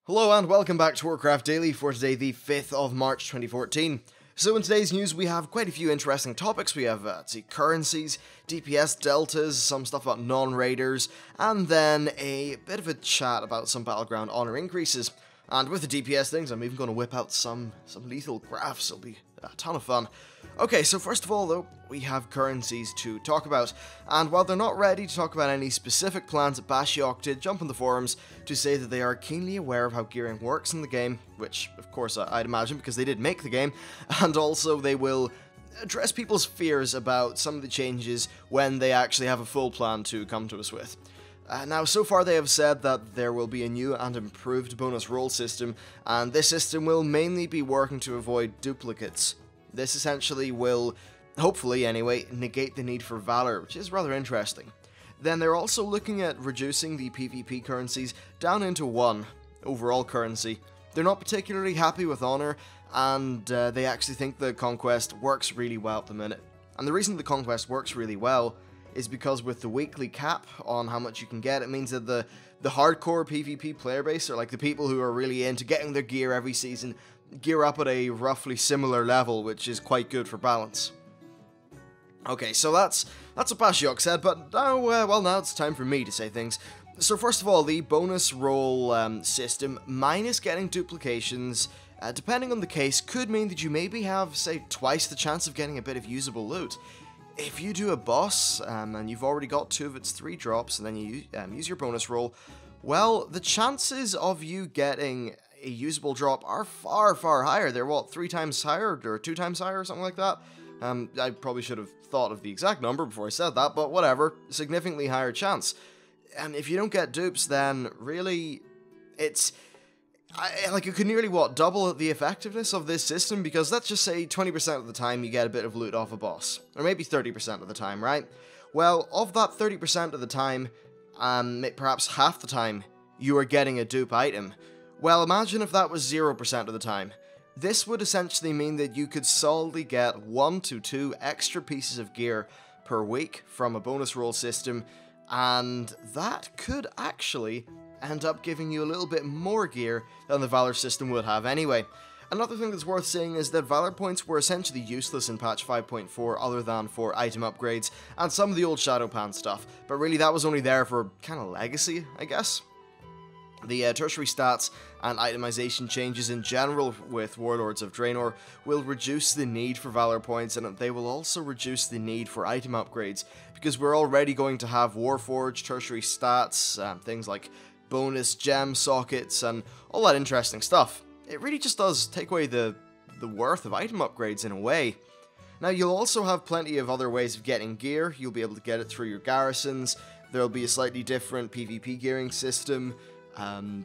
Hello and welcome back to Warcraft Daily for today, the 5th of March 2014. So in today's news we have quite a few interesting topics. We have currencies, DPS deltas, some stuff about non-raiders, and then a bit of a chat about some Battleground honor increases. And with the DPS things, I'm even going to whip out some lethal graphs. It'll be a ton of fun. Okay, so first of all though, we have currencies to talk about, and while they're not ready to talk about any specific plans, Bashiok did jump on the forums to say that they are keenly aware of how gearing works in the game, which of course I'd imagine because they did make the game, and also they will address people's fears about some of the changes when they actually have a full plan to come to us with. Now, so far they have said that there will be a new and improved bonus roll system, and this system will mainly be working to avoid duplicates. This essentially will, hopefully anyway, negate the need for Valor, which is rather interesting. Then they're also looking at reducing the PvP currencies down into one overall currency. They're not particularly happy with Honor, and they actually think the Conquest works really well at the minute. And the reason the Conquest works really well is because with the weekly cap on how much you can get, it means that the hardcore PvP player base, or like the people who are really into getting their gear every season, gear up at a roughly similar level, which is quite good for balance. Okay, so that's what Bashiok said, but now, now it's time for me to say things. So first of all, the bonus roll system, minus getting duplications, depending on the case, could mean that you maybe have, say, twice the chance of getting a bit of usable loot. If you do a boss, and you've already got 2 of its 3 drops, and then you use your bonus roll, well, the chances of you getting a usable drop are far, far higher. They're, what, 3 times higher, or 2 times higher, or something like that? I probably should have thought of the exact number before I said that, but whatever, significantly higher chance. And if you don't get dupes, then really, it's... you could nearly, double the effectiveness of this system, because let's just say 20% of the time you get a bit of loot off a boss. Or maybe 30% of the time, right? Well, of that 30% of the time, perhaps half the time, you are getting a dupe item. Well, imagine if that was 0% of the time. This would essentially mean that you could solidly get 1 to 2 extra pieces of gear per week from a bonus roll system, and that could actually end up giving you a little bit more gear than the Valor system would have anyway. Another thing that's worth saying is that Valor points were essentially useless in patch 5.4 other than for item upgrades and some of the old Shadowpan stuff, but really that was only there for kind of legacy, I guess. The tertiary stats and itemization changes in general with Warlords of Draenor will reduce the need for Valor points, and they will also reduce the need for item upgrades, because we're already going to have Warforged tertiary stats, things like bonus gem sockets, and all that interesting stuff. It really just does take away the worth of item upgrades in a way. Now, you'll also have plenty of other ways of getting gear. You'll be able to get it through your garrisons. There'll be a slightly different PvP gearing system.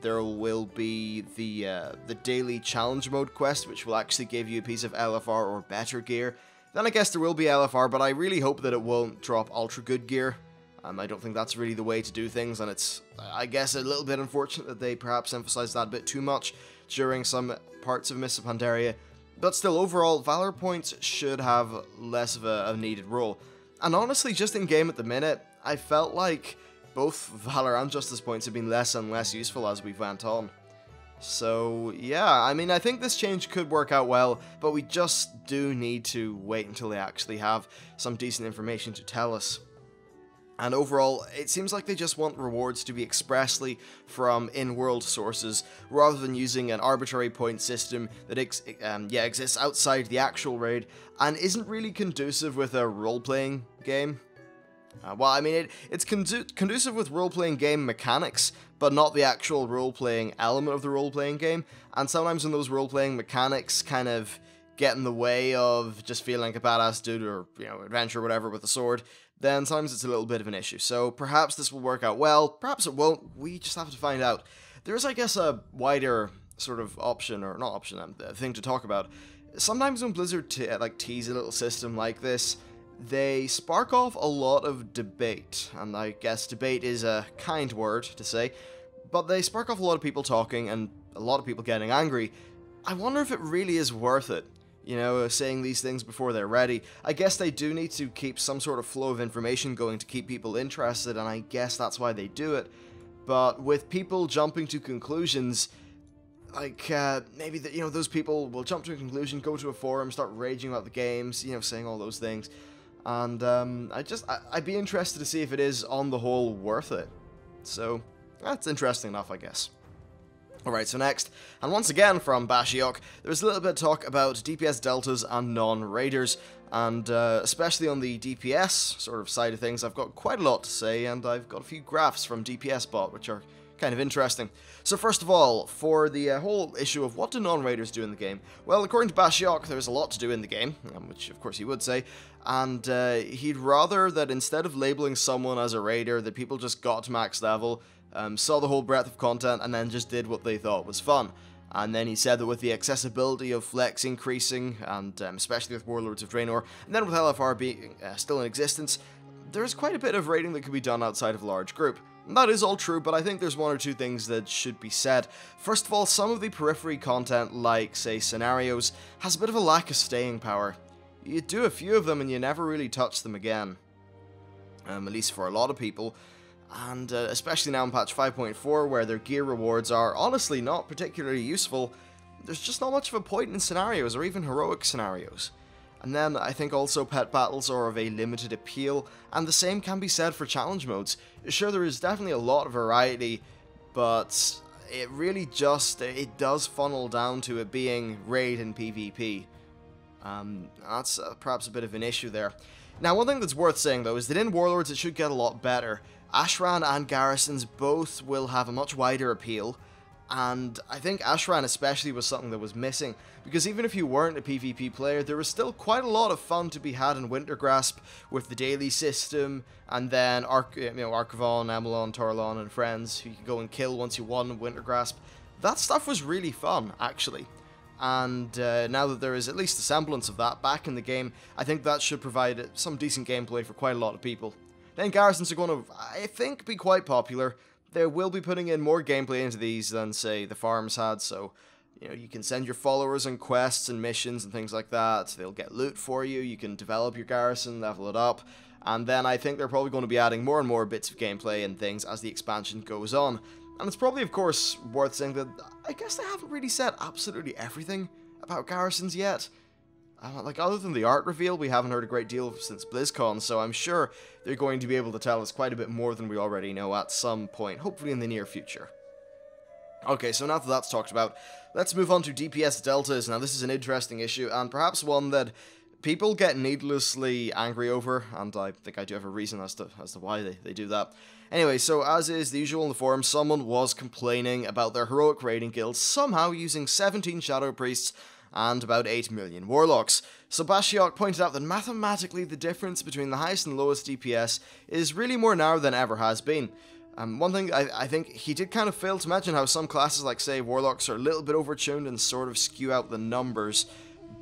There will be the daily challenge mode quest, which will actually give you a piece of LFR or better gear. Then I guess there will be LFR, but I really hope that it won't drop ultra good gear. I don't think that's really the way to do things, and it's, I guess, a little bit unfortunate that they perhaps emphasized that a bit too much during some parts of Mists of Pandaria. But still, overall, Valor points should have less of a needed role. And honestly, just in game at the minute, I felt like both Valor and Justice points have been less and less useful as we've went on. So, yeah, I mean, I think this change could work out well, but we just do need to wait until they actually have some decent information to tell us. And overall, it seems like they just want rewards to be expressly from in-world sources, rather than using an arbitrary point system that exists outside the actual raid, and isn't really conducive with a role-playing game. Well, I mean, it's conducive with role-playing game mechanics, but not the actual role-playing element of the role-playing game, and sometimes when those role-playing mechanics kind of get in the way of just feeling like a badass dude, or, adventure or whatever with a sword, then sometimes it's a little bit of an issue. So perhaps this will work out well, perhaps it won't, we just have to find out. There's, I guess, a wider sort of option, or not option, thing to talk about. Sometimes when Blizzard tease a little system like this, they spark off a lot of debate, and I guess debate is a kind word to say, but they spark off a lot of people talking, and a lot of people getting angry. I wonder if it really is worth it. Saying these things before they're ready. I guess they do need to keep some sort of flow of information going to keep people interested, and I guess that's why they do it. But with people jumping to conclusions, like, maybe that, those people will jump to a conclusion, go to a forum, start raging about the games, saying all those things. And I'd be interested to see if it is, on the whole, worth it. So, that's interesting enough, I guess. Alright, so next, and once again from Bashiok, there's a little bit of talk about DPS deltas and non-raiders, and especially on the DPS sort of side of things, I've got quite a lot to say, and I've got a few graphs from DPS Bot, which are kind of interesting. So first of all, for the whole issue of what do non-raiders do in the game, well, according to Bashiok, there's a lot to do in the game, which of course he would say, and he'd rather that instead of labeling someone as a raider, that people just got to max level, saw the whole breadth of content, and then just did what they thought was fun. And then he said that with the accessibility of Flex increasing, and especially with Warlords of Draenor, and then with LFR being still in existence, there's quite a bit of raiding that could be done outside of a large group. And that is all true, but I think there's one or two things that should be said. First of all, some of the periphery content, like, say, scenarios, has a bit of a lack of staying power. You do a few of them and you never really touch them again. At least for a lot of people. And especially now in patch 5.4, where their gear rewards are honestly not particularly useful, there's just not much of a point in scenarios, or even heroic scenarios. And then I think also pet battles are of a limited appeal, and the same can be said for challenge modes. Sure, there is definitely a lot of variety, but it really just, it does funnel down to it being raid and PvP. That's perhaps a bit of an issue there. Now, one thing that's worth saying though is that in Warlords it should get a lot better. Ashran and Garrisons both will have a much wider appeal, and I think Ashran especially was something that was missing, because even if you weren't a PvP player, there was still quite a lot of fun to be had in Wintergrasp with the daily system, and then Archivon, Emelon, Torlon, and friends who you could go and kill once you won Wintergrasp. That stuff was really fun, actually. And now that there is at least a semblance of that back in the game, I think that should provide some decent gameplay for quite a lot of people. Then Garrisons are going to, I think, be quite popular. They will be putting in more gameplay into these than, say, the farms had, so, you can send your followers on quests and missions and things like that. They'll get loot for you, you can develop your garrison, level it up, and then I think they're probably going to be adding more and more bits of gameplay and things as the expansion goes on. And it's probably, of course, worth saying that I guess they haven't really said absolutely everything about Garrisons yet. Like, other than the art reveal, we haven't heard a great deal since BlizzCon, so I'm sure they're going to be able to tell us quite a bit more than we already know at some point, hopefully in the near future. Okay, so now that that's talked about, let's move on to DPS deltas. Now, this is an interesting issue, and perhaps one that people get needlessly angry over, and I think I do have a reason as to why they do that. Anyway, so as is the usual in the forum, someone was complaining about their heroic raiding guilds somehow using 17 Shadow Priests and about 8 million Warlocks. So Bashiok pointed out that mathematically the difference between the highest and lowest DPS is really more narrow than ever has been. One thing I think he did kind of fail to mention how some classes like, say, Warlocks are a little bit overtuned and sort of skew out the numbers,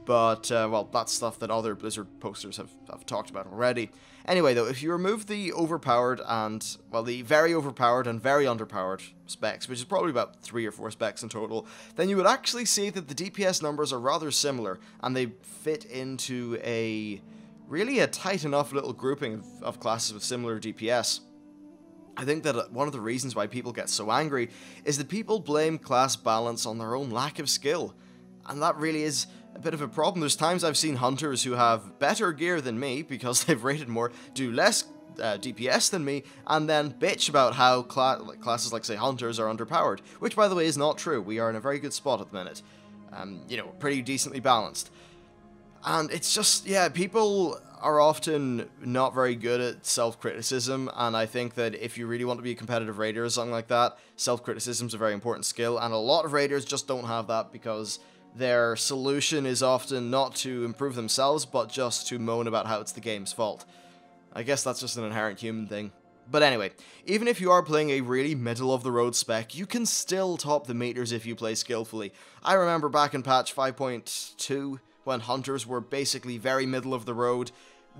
but, well, that's stuff that other Blizzard posters have talked about already. Anyway, though, if you remove the overpowered and, well, the very overpowered and very underpowered specs, which is probably about 3 or 4 specs in total, then you would actually see that the DPS numbers are rather similar, and they fit into really a tight enough little grouping of classes with similar DPS. I think that one of the reasons why people get so angry is that people blame class balance on their own lack of skill, and that really is a bit of a problem. There's times I've seen hunters who have better gear than me because they've rated more, do less DPS than me, and then bitch about how classes like, say, hunters are underpowered, which, by the way, is not true. We are in a very good spot at the minute. Pretty decently balanced. And it's just, yeah, people are often not very good at self-criticism, and I think that if you really want to be a competitive raider or something like that, self-criticism is a very important skill, and a lot of raiders just don't have that because their solution is often not to improve themselves, but just to moan about how it's the game's fault. I guess that's just an inherent human thing. But anyway, even if you are playing a really middle-of-the-road spec, you can still top the meters if you play skillfully. I remember back in patch 5.2, when hunters were basically very middle-of-the-road,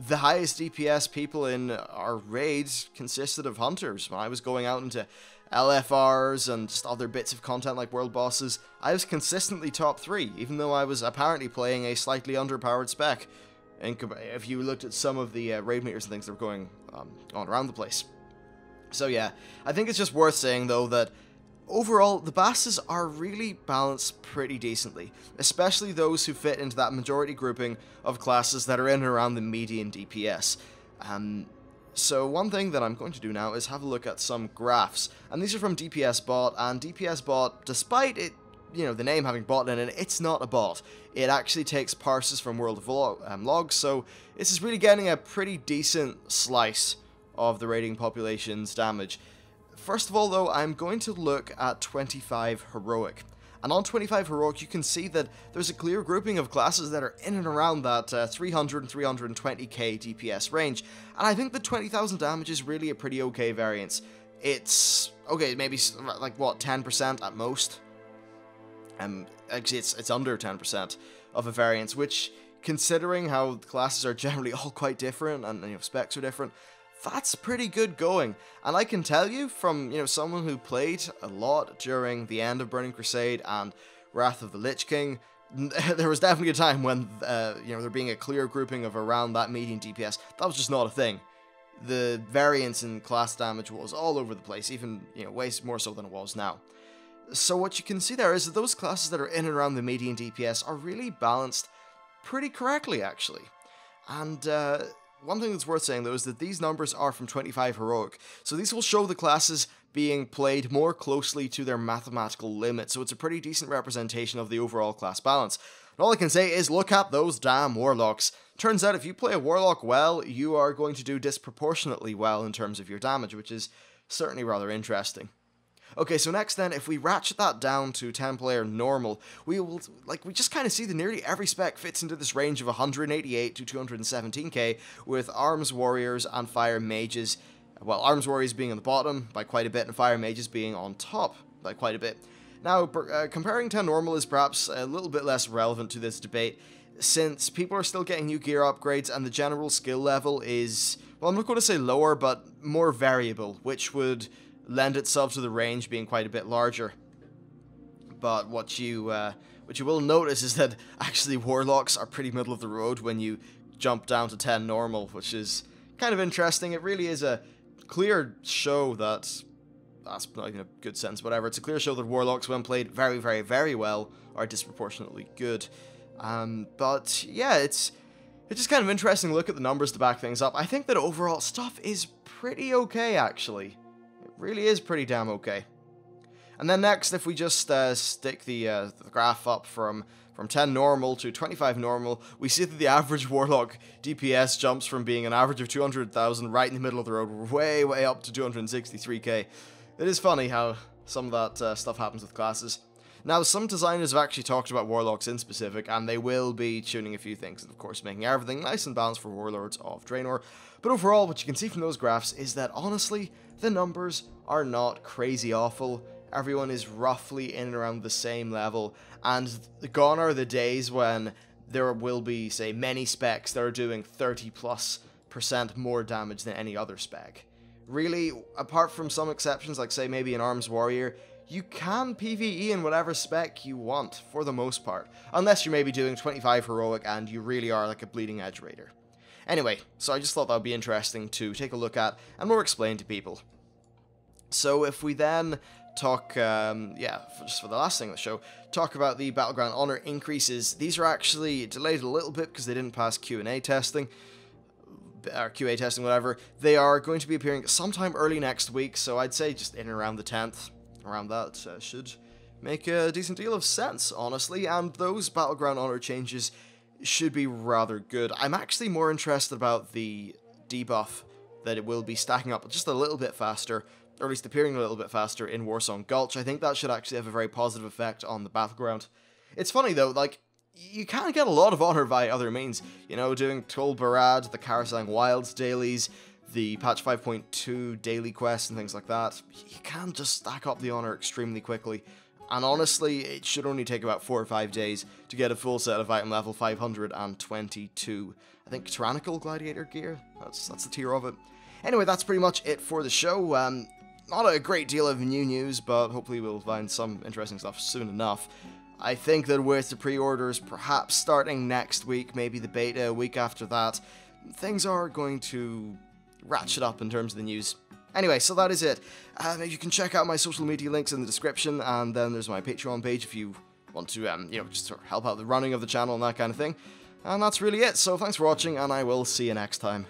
the highest DPS people in our raids consisted of hunters. When I was going out into LFRs and just other bits of content like world bosses, I was consistently top 3, even though I was apparently playing a slightly underpowered spec. If you looked at some of the raid meters and things that were going on around the place. So yeah, I think it's just worth saying though that Overall, the Basses are really balanced pretty decently, especially those who fit into that majority grouping of classes that are in and around the median DPS. So one thing that I'm going to do now is have a look at some graphs, and these are from DPS Bot, and DPS Bot, despite it, the name having bot in it, it's not a bot. It actually takes parses from World of Logs, so this is really getting a pretty decent slice of the raiding population's damage. First of all, though, I'm going to look at 25 Heroic. And on 25 Heroic, you can see that there's a clear grouping of classes that are in and around that 300 and 320k DPS range. And I think the 20,000 damage is really a pretty okay variance. It's, okay, maybe like, what, 10% at most? Actually, it's under 10% of a variance, which, considering how the classes are generally all quite different, and specs are different, that's pretty good going. And I can tell you from, someone who played a lot during the end of Burning Crusade and Wrath of the Lich King, there was definitely a time when, there being a clear grouping of around that median DPS, that was just not a thing. The variance in class damage was all over the place, even, way more so than it was now. So what you can see there is that those classes that are in and around the median DPS are really balanced pretty correctly, actually. And, one thing that's worth saying, though, is that these numbers are from 25 Heroic, so these will show the classes being played more closely to their mathematical limit, so it's a pretty decent representation of the overall class balance. And all I can say is look at those damn Warlocks. Turns out if you play a Warlock well, you are going to do disproportionately well in terms of your damage, which is certainly rather interesting. Okay, so next then, if we ratchet that down to 10-player normal, we just kind of see that nearly every spec fits into this range of 188 to 217k, with Arms Warriors and Fire Mages, well, Arms Warriors being on the bottom by quite a bit, and Fire Mages being on top by quite a bit. Now, comparing 10 normal is perhaps a little bit less relevant to this debate, since people are still getting new gear upgrades, and the general skill level is, well, I'm not going to say lower, but more variable, which would lend itself to the range being quite a bit larger. But what you will notice is that actually Warlocks are pretty middle of the road when you jump down to 10 normal, which is kind of interesting. It really is a clear show that's not even a good sense, whatever. It's a clear show that Warlocks, when played very, very, very well, are disproportionately good. But yeah, it's just kind of interesting to look at the numbers to back things up. I think that overall stuff is pretty okay, actually. Really is pretty damn okay. And then next, if we just stick the graph up from 10 normal to 25 normal, we see that the average Warlock DPS jumps from being an average of 200,000 right in the middle of the road, way, way up to 263k. It is funny how some of that stuff happens with classes. Now, some designers have actually talked about Warlocks in specific, and they will be tuning a few things, and of course making everything nice and balanced for Warlords of Draenor. But overall, what you can see from those graphs is that, honestly, the numbers are not crazy awful. Everyone is roughly in and around the same level, and gone are the days when there will be, say, many specs that are doing 30+% more damage than any other spec. Really, apart from some exceptions, like, say, maybe an Arms Warrior, you can PvE in whatever spec you want, for the most part. Unless you're maybe doing 25 Heroic and you really are like a Bleeding Edge Raider. Anyway, so I just thought that would be interesting to take a look at and more explain to people. So if we then talk, just for the last thing of the show, talk about the Battleground Honor increases. These are actually delayed a little bit because they didn't pass Q&A testing. Or QA testing, whatever. They are going to be appearing sometime early next week, so I'd say just in and around the 10th. Around that should make a decent deal of sense, honestly, and those Battleground Honor changes should be rather good. I'm actually more interested about the debuff that it will be stacking up just a little bit faster, or at least appearing a little bit faster in Warsong Gulch. I think that should actually have a very positive effect on the Battleground. It's funny though, like, you can get a lot of honor via other means, doing Tol Barad, the Karasang Wilds dailies, the patch 5.2 daily quests and things like that. You can just stack up the honor extremely quickly, and honestly, it should only take about 4 or 5 days to get a full set of item level 522. I think Tyrannical Gladiator gear, that's the tier of it. Anyway, that's pretty much it for the show. Not a great deal of new news, but hopefully we'll find some interesting stuff soon enough. I think that with the pre-orders perhaps starting next week, maybe the beta a week after that, things are going to ratchet up in terms of the news Anyway, so that is it. You can check out my social media links in the description, and then there's my Patreon page if you want to, just sort of help out the running of the channel and that kind of thing. And that's really it, so thanks for watching, and I will see you next time.